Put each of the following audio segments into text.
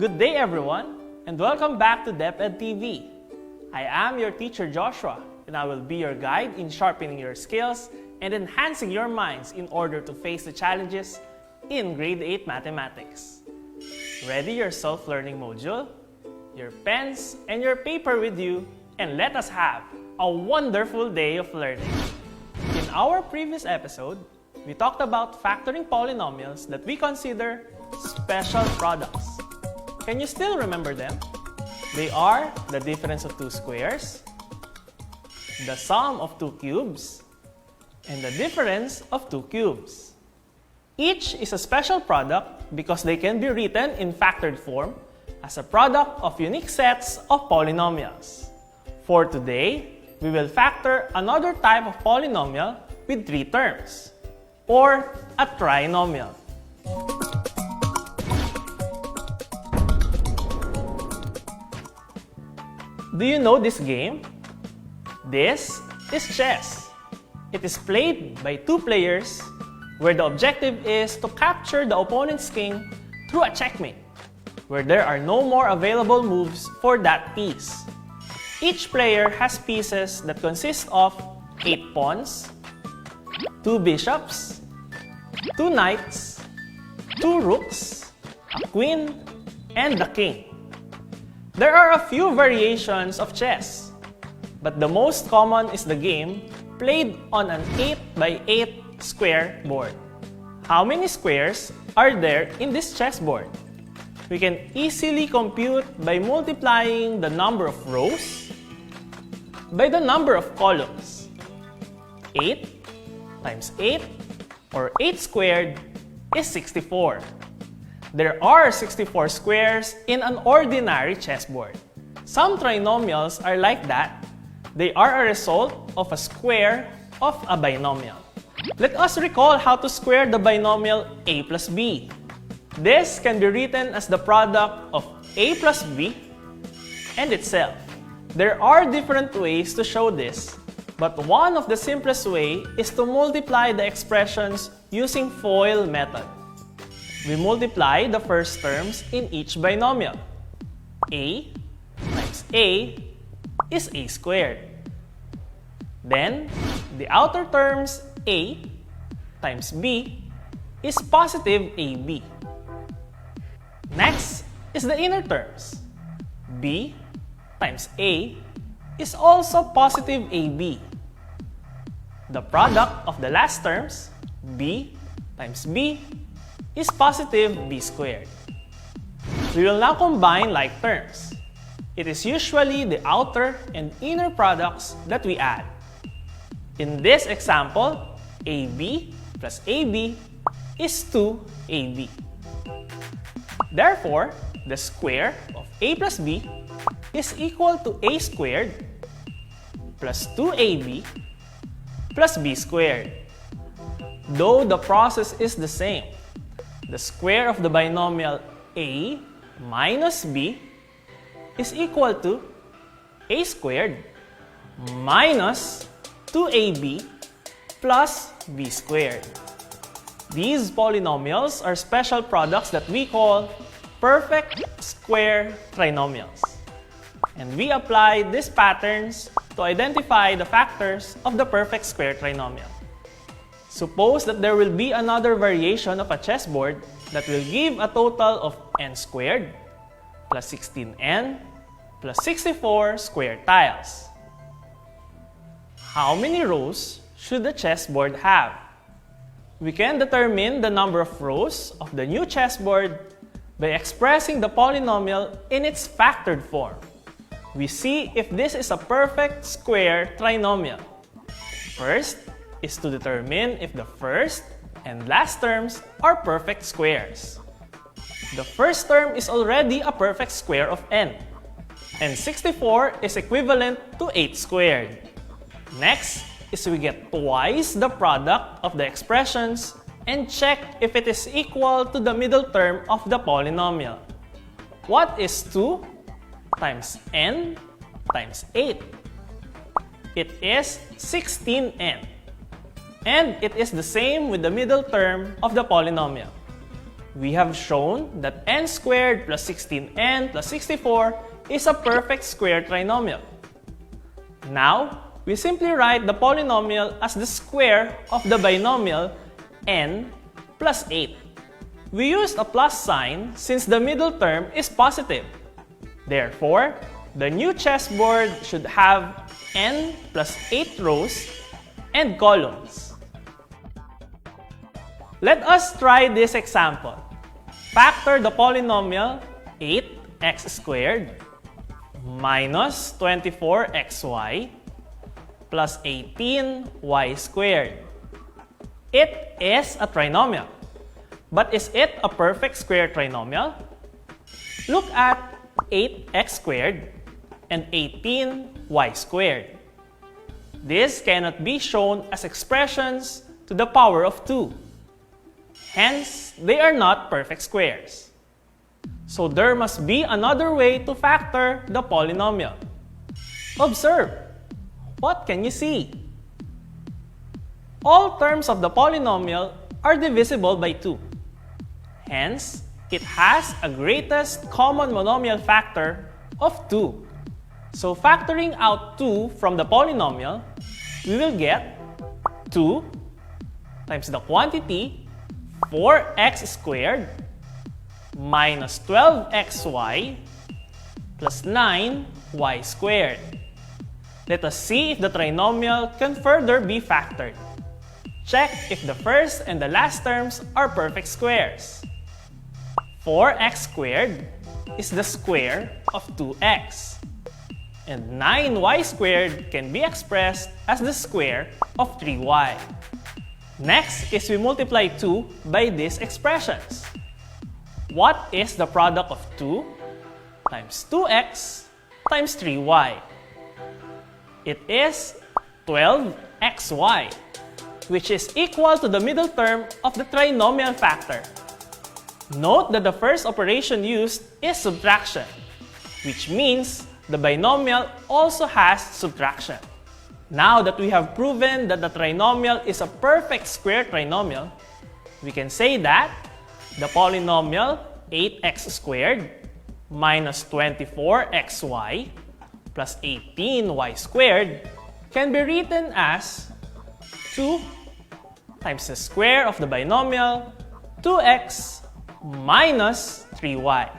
Good day everyone, and welcome back to DEPED TV. I am your teacher Joshua, and I will be your guide in sharpening your skills and enhancing your minds in order to face the challenges in Grade 8 Mathematics. Ready your self-learning module, your pens, and your paper with you, and let us have a wonderful day of learning. In our previous episode, we talked about factoring polynomials that we consider special products. Can you still remember them? They are the difference of two squares, the sum of two cubes, and the difference of two cubes. Each is a special product because they can be written in factored form as a product of unique sets of polynomials. For today, we will factor another type of polynomial with three terms, or a trinomial. Do you know this game? This is chess. It is played by two players where the objective is to capture the opponent's king through a checkmate, where there are no more available moves for that piece. Each player has pieces that consist of 8 pawns, 2 bishops, 2 knights, 2 rooks, a queen, and a king. There are a few variations of chess, but the most common is the game played on an 8x8 square board. How many squares are there in this chessboard? We can easily compute by multiplying the number of rows by the number of columns. 8 times 8, or 8 squared, is 64. There are 64 squares in an ordinary chessboard. Some trinomials are like that. They are a result of a square of a binomial. Let us recall how to square the binomial a plus b. This can be written as the product of a plus b and itself. There are different ways to show this, but one of the simplest ways is to multiply the expressions using FOIL method. We multiply the first terms in each binomial. A times a is a squared. Then, the outer terms a times b is positive ab. Next is the inner terms. B times a is also positive ab. The product of the last terms, b times b, is positive b squared. We will now combine like terms. It is usually the outer and inner products that we add. In this example, ab plus ab is 2ab. Therefore, the square of a plus b is equal to a squared plus 2ab plus b squared. Though the process is the same, the square of the binomial a minus b is equal to a squared minus 2ab plus b squared. These polynomials are special products that we call perfect square trinomials. And we apply these patterns to identify the factors of the perfect square trinomial. Suppose that there will be another variation of a chessboard that will give a total of n squared plus 16n plus 64 square tiles. How many rows should the chessboard have? We can determine the number of rows of the new chessboard by expressing the polynomial in its factored form. We see if this is a perfect square trinomial. First is to determine if the first and last terms are perfect squares. The first term is already a perfect square of n, and 64 is equivalent to 8 squared. Next is we get twice the product of the expressions and check if it is equal to the middle term of the polynomial. What is 2 times n times 8? It is 16n. And it is the same with the middle term of the polynomial. we have shown that n squared plus 16n plus 64 is a perfect square trinomial. Now, we simply write the polynomial as the square of the binomial n plus 8. We used a plus sign since the middle term is positive. Therefore, the new chessboard should have n plus 8 rows and columns. Let us try this example. Factor the polynomial 8x squared minus 24xy plus 18y squared. It is a trinomial. But is it a perfect square trinomial? Look at 8x squared and 18y squared. This cannot be shown as expressions to the power of 2. Hence, they are not perfect squares. So there must be another way to factor the polynomial. Observe. What can you see? All terms of the polynomial are divisible by 2. Hence, it has a greatest common monomial factor of 2. So factoring out 2 from the polynomial, we will get 2 times the quantity 4x squared minus 12xy plus 9y squared. Let us see if the trinomial can further be factored. Check if the first and the last terms are perfect squares. 4x squared is the square of 2x. And 9y squared can be expressed as the square of 3y. Next is we multiply 2 by these expressions. What is the product of 2 times 2x times 3y? It is 12xy, which is equal to the middle term of the trinomial factor. Note that the first operation used is subtraction, which means the binomial also has subtraction. Now that we have proven that the trinomial is a perfect square trinomial, we can say that the polynomial 8x squared minus 24xy plus 18y squared can be written as 2 times the square of the binomial 2x minus 3y.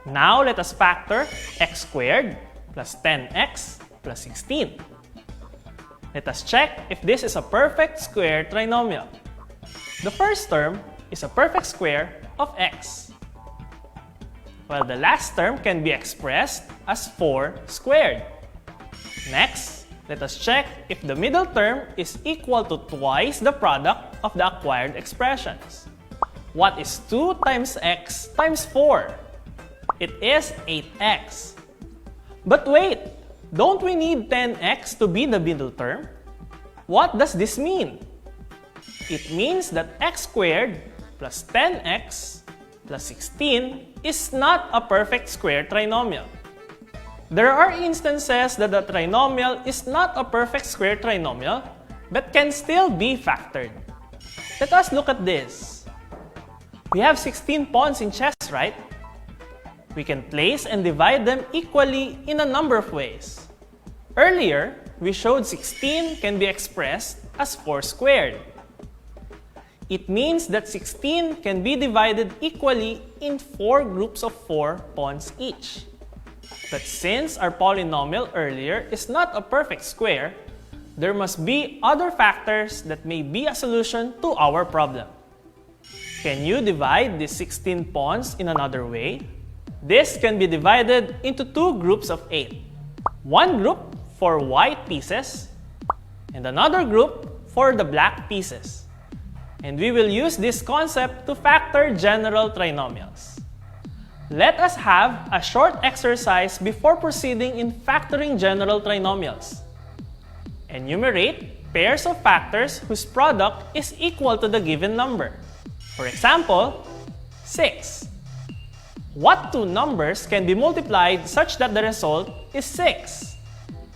Now let us factor x squared plus 10x plus 16. Let us check if this is a perfect square trinomial. The first term is a perfect square of x, while the last term can be expressed as 4 squared. Next, let us check if the middle term is equal to twice the product of the acquired expressions. What is 2 times x times 4? It is 8x. But wait, don't we need 10x to be the middle term? What does this mean? It means that x squared plus 10x plus 16 is not a perfect square trinomial. There are instances that the trinomial is not a perfect square trinomial but can still be factored. Let us look at this. We have 16 pawns in chess, right? We can place and divide them equally in a number of ways. Earlier, we showed 16 can be expressed as 4 squared. It means that 16 can be divided equally in 4 groups of 4 pawns each. But since our polynomial earlier is not a perfect square, there must be other factors that may be a solution to our problem. Can you divide these 16 pawns in another way? This can be divided into 2 groups of 8. One group for white pieces and another group for the black pieces. And we will use this concept to factor general trinomials. Let us have a short exercise before proceeding in factoring general trinomials. Enumerate pairs of factors whose product is equal to the given number. For example, 6. What 2 numbers can be multiplied such that the result is 6?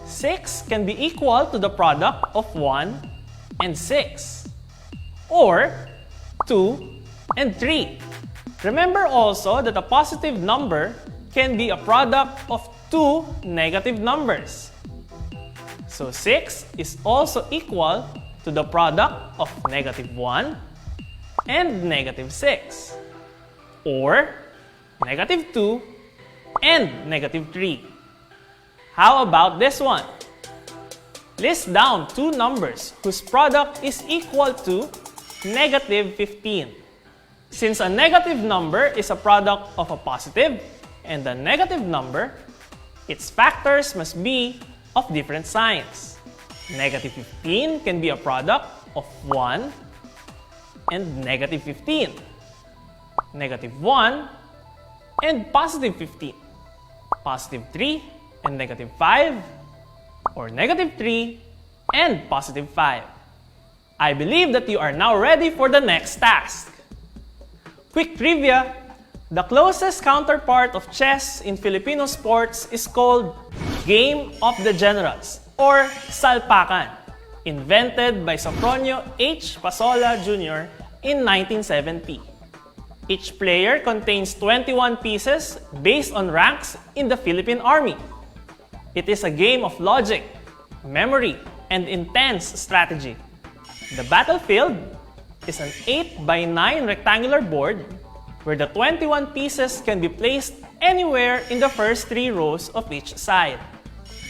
6 can be equal to the product of 1 and 6. or 2 and 3. Remember also that a positive number can be a product of two negative numbers. So 6 is also equal to the product of negative 1 and negative 6, or negative 2 and negative 3. How about this one? List down two numbers whose product is equal to negative 15. Since a negative number is a product of a positive and a negative number, its factors must be of different signs. Negative 15 can be a product of 1 and negative 15. Negative 1 and positive 15. Positive 3 and negative 5. Or negative 3 and positive 5. I believe that you are now ready for the next task. Quick trivia: the closest counterpart of chess in Filipino sports is called Game of the Generals or Salpakan, invented by Sofronio H. Pasola Jr. in 1970. Each player contains 21 pieces based on ranks in the Philippine Army. It is a game of logic, memory, and intense strategy. The battlefield is an 8x9 rectangular board where the 21 pieces can be placed anywhere in the first 3 rows of each side.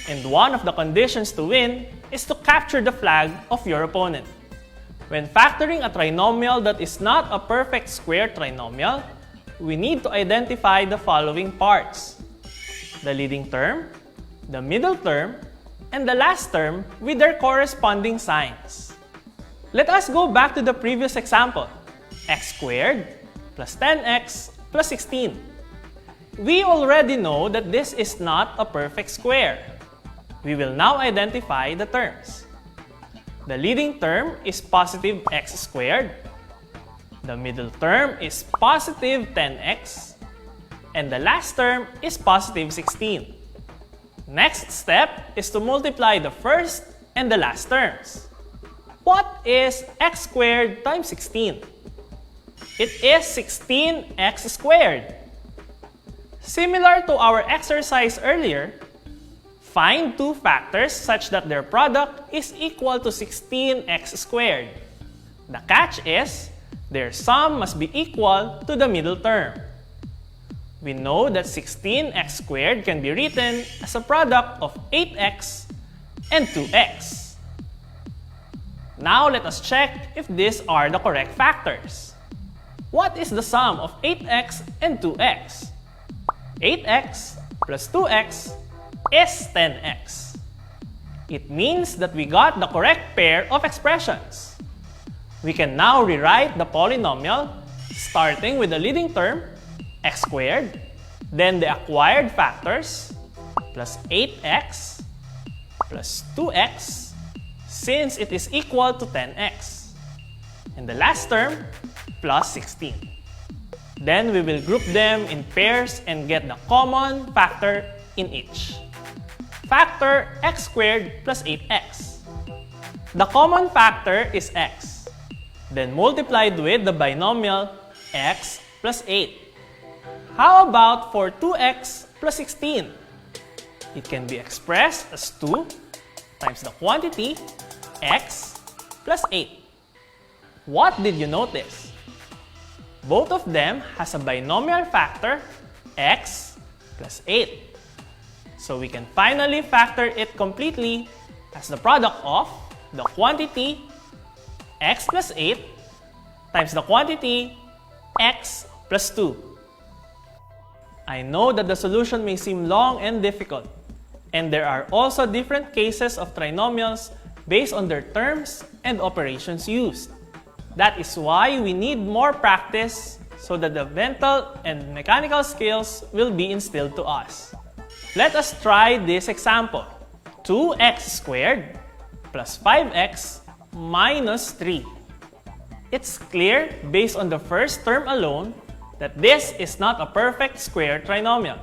And one of the conditions to win is to capture the flag of your opponent. When factoring a trinomial that is not a perfect square trinomial, we need to identify the following parts: the leading term, the middle term, and the last term with their corresponding signs. Let us go back to the previous example, x squared plus 10x plus 16. We already know that this is not a perfect square. We will now identify the terms. The leading term is positive x squared. The middle term is positive 10x. And the last term is positive 16. Next step is to multiply the first and the last terms. What is x squared times 16? It is 16x squared. Similar to our exercise earlier, find two factors such that their product is equal to 16x squared. The catch is, their sum must be equal to the middle term. We know that 16x squared can be written as a product of 8x and 2x. Now let us check if these are the correct factors. What is the sum of 8x and 2x? 8x plus 2x is 10x. It means that we got the correct pair of expressions. We can now rewrite the polynomial starting with the leading term, x squared, then the acquired factors, plus 8x, plus 2x, since it is equal to 10x, and the last term, plus 16. Then we will group them in pairs and get the common factor in each. Factor x squared plus 8x. The common factor is x, then multiplied with the binomial x plus 8. How about for 2x plus 16? It can be expressed as 2 times the quantity x plus 8. What did you notice? Both of them has a binomial factor x plus 8. So we can finally factor it completely as the product of the quantity x plus 8 times the quantity x plus 2. I know that the solution may seem long and difficult, and there are also different cases of trinomials based on their terms and operations used. That is why we need more practice so that the mental and mechanical skills will be instilled to us. Let us try this example. 2x squared plus 5x minus 3. It's clear based on the first term alone that this is not a perfect square trinomial.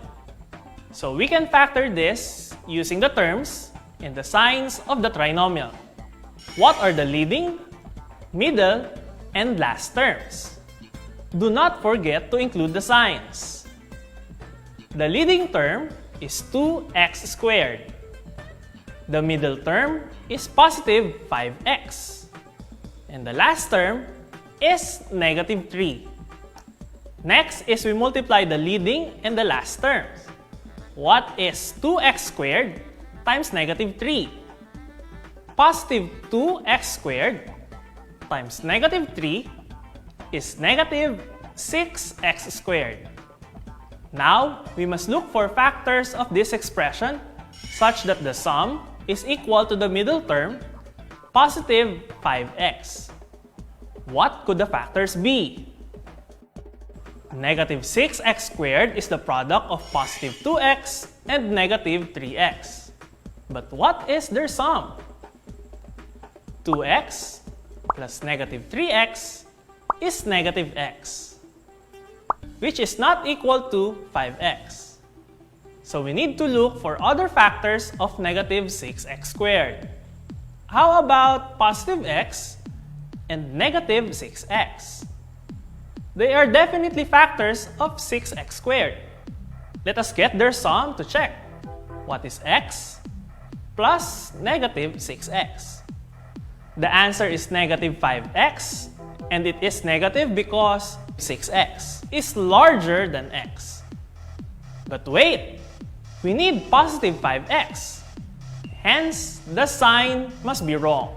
So we can factor this using the terms and the signs of the trinomial. What are the leading, middle, and last terms. Do not forget to include the signs. The leading term is 2x squared. The middle term is positive 5x. And the last term is negative 3. Next is we multiply the leading and the last terms. What is 2x squared times negative 3? Positive 2x squared times negative 3 is negative 6x squared. Now, we must look for factors of this expression such that the sum is equal to the middle term, positive 5x. What could the factors be? Negative 6x squared is the product of positive 2x and negative 3x. But what is their sum? 2x plus negative 3x is negative x, which is not equal to 5x. So we need to look for other factors of negative 6x squared. How about positive x and negative 6x? They are definitely factors of 6x squared. Let us get their sum to check. What is x plus negative 6x? The answer is negative 5x, and it is negative because 6x is larger than x. But wait, we need positive 5x. Hence, the sign must be wrong.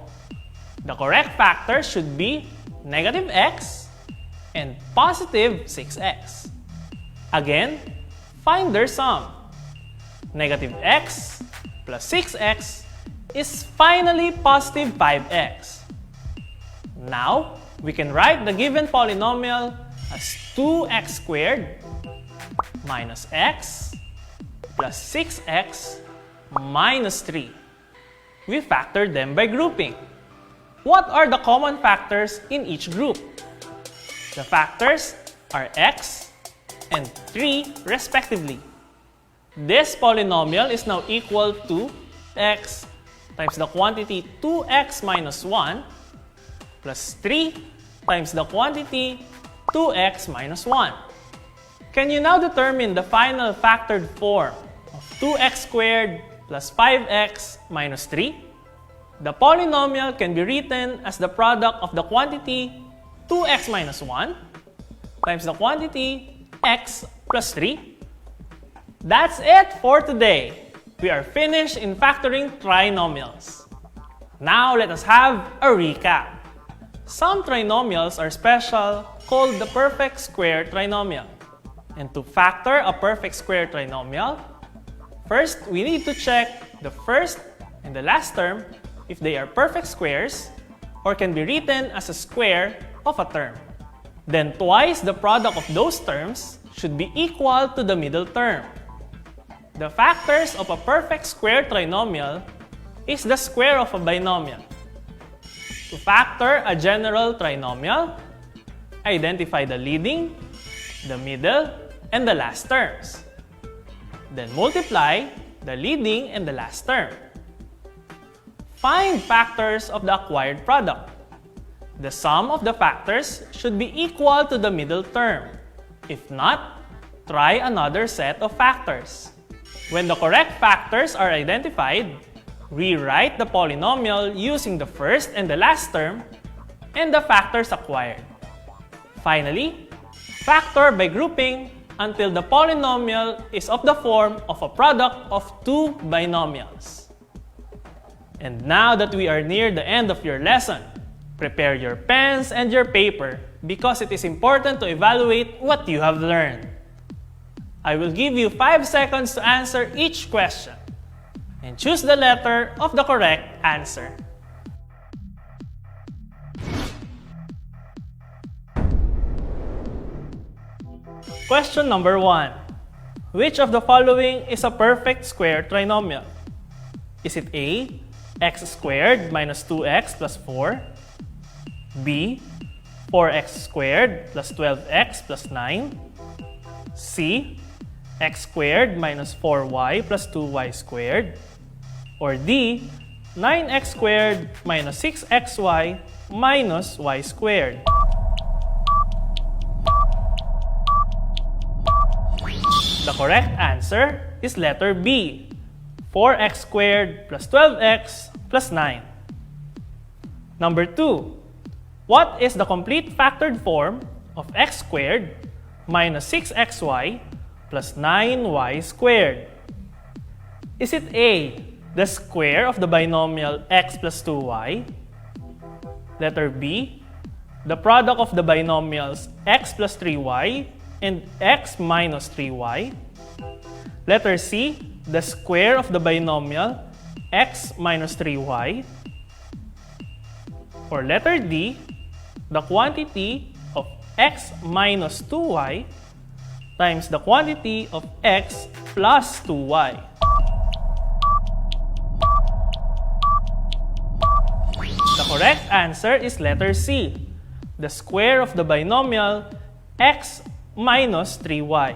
The correct factor should be negative x and positive 6x. Again, find their sum. Negative x plus 6x is finally positive 5x. Now, we can write the given polynomial as 2x squared minus x plus 6x minus 3. We factored them by grouping. What are the common factors in each group? The factors are x and 3 respectively. This polynomial is now equal to x times the quantity 2x minus 1 plus 3 times the quantity 2x minus 1. Can you now determine the final factored form of 2x squared plus 5x minus 3? The polynomial can be written as the product of the quantity 2x minus 1 times the quantity x plus 3. That's it for today. We are finished in factoring trinomials. Now let us have a recap. Some trinomials are special, called the perfect square trinomial. And to factor a perfect square trinomial, first we need to check the first and the last term if they are perfect squares or can be written as a square of a term. Then twice the product of those terms should be equal to the middle term. The factors of a perfect square trinomial is the square of a binomial. To factor a general trinomial, identify the leading, the middle, and the last terms. Then multiply the leading and the last term. Find factors of the acquired product. The sum of the factors should be equal to the middle term. If not, try another set of factors. When the correct factors are identified, rewrite the polynomial using the first and the last term and the factors acquired. Finally, factor by grouping until the polynomial is of the form of a product of two binomials. And now that we are near the end of your lesson, prepare your pens and your paper because it is important to evaluate what you have learned. I will give you 5 seconds to answer each question and choose the letter of the correct answer. Question number 1. Which of the following is a perfect square trinomial? Is it A, x squared minus 2x plus 4, B, 4x squared plus 12x plus 9, C, x squared minus 4y plus 2y squared, or D, 9x squared minus 6xy minus y squared? The correct answer is letter B, 4x squared plus 12x plus 9. Number 2. What is the complete factored form of x squared minus 6xy plus 9y squared? Is it A, the square of the binomial x plus 2y? Letter B, the product of the binomials x plus 3y and x minus 3y? Letter C, the square of the binomial x minus 3y? Or letter D, the quantity of x minus 2y times the quantity of x plus 2y? The correct answer is letter C, the square of the binomial x minus 3y.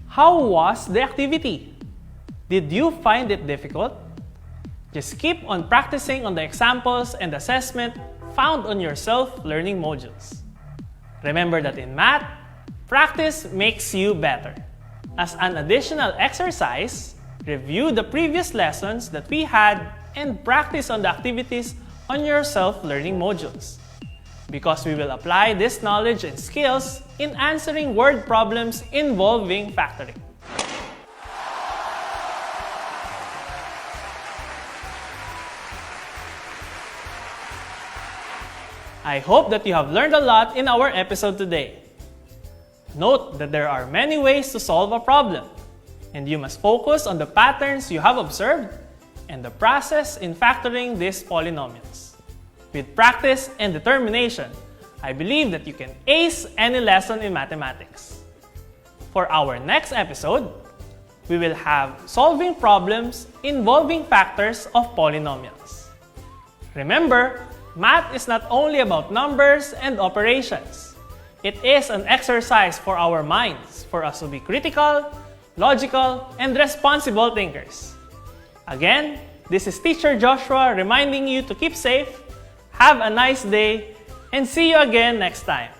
How was the activity? Did you find it difficult? Just keep on practicing on the examples and assessment found on your self-learning modules. Remember that in math, practice makes you better. As an additional exercise, review the previous lessons that we had and practice on the activities on your self-learning modules. Because we will apply this knowledge and skills in answering word problems involving factoring. I hope that you have learned a lot in our episode today. Note that there are many ways to solve a problem, and you must focus on the patterns you have observed and the process in factoring these polynomials. With practice and determination, I believe that you can ace any lesson in mathematics. For our next episode, we will have solving problems involving factors of polynomials. Remember, math is not only about numbers and operations. It is an exercise for our minds, for us to be critical, logical, and responsible thinkers. Again, this is Teacher Joshua reminding you to keep safe, have a nice day, and see you again next time.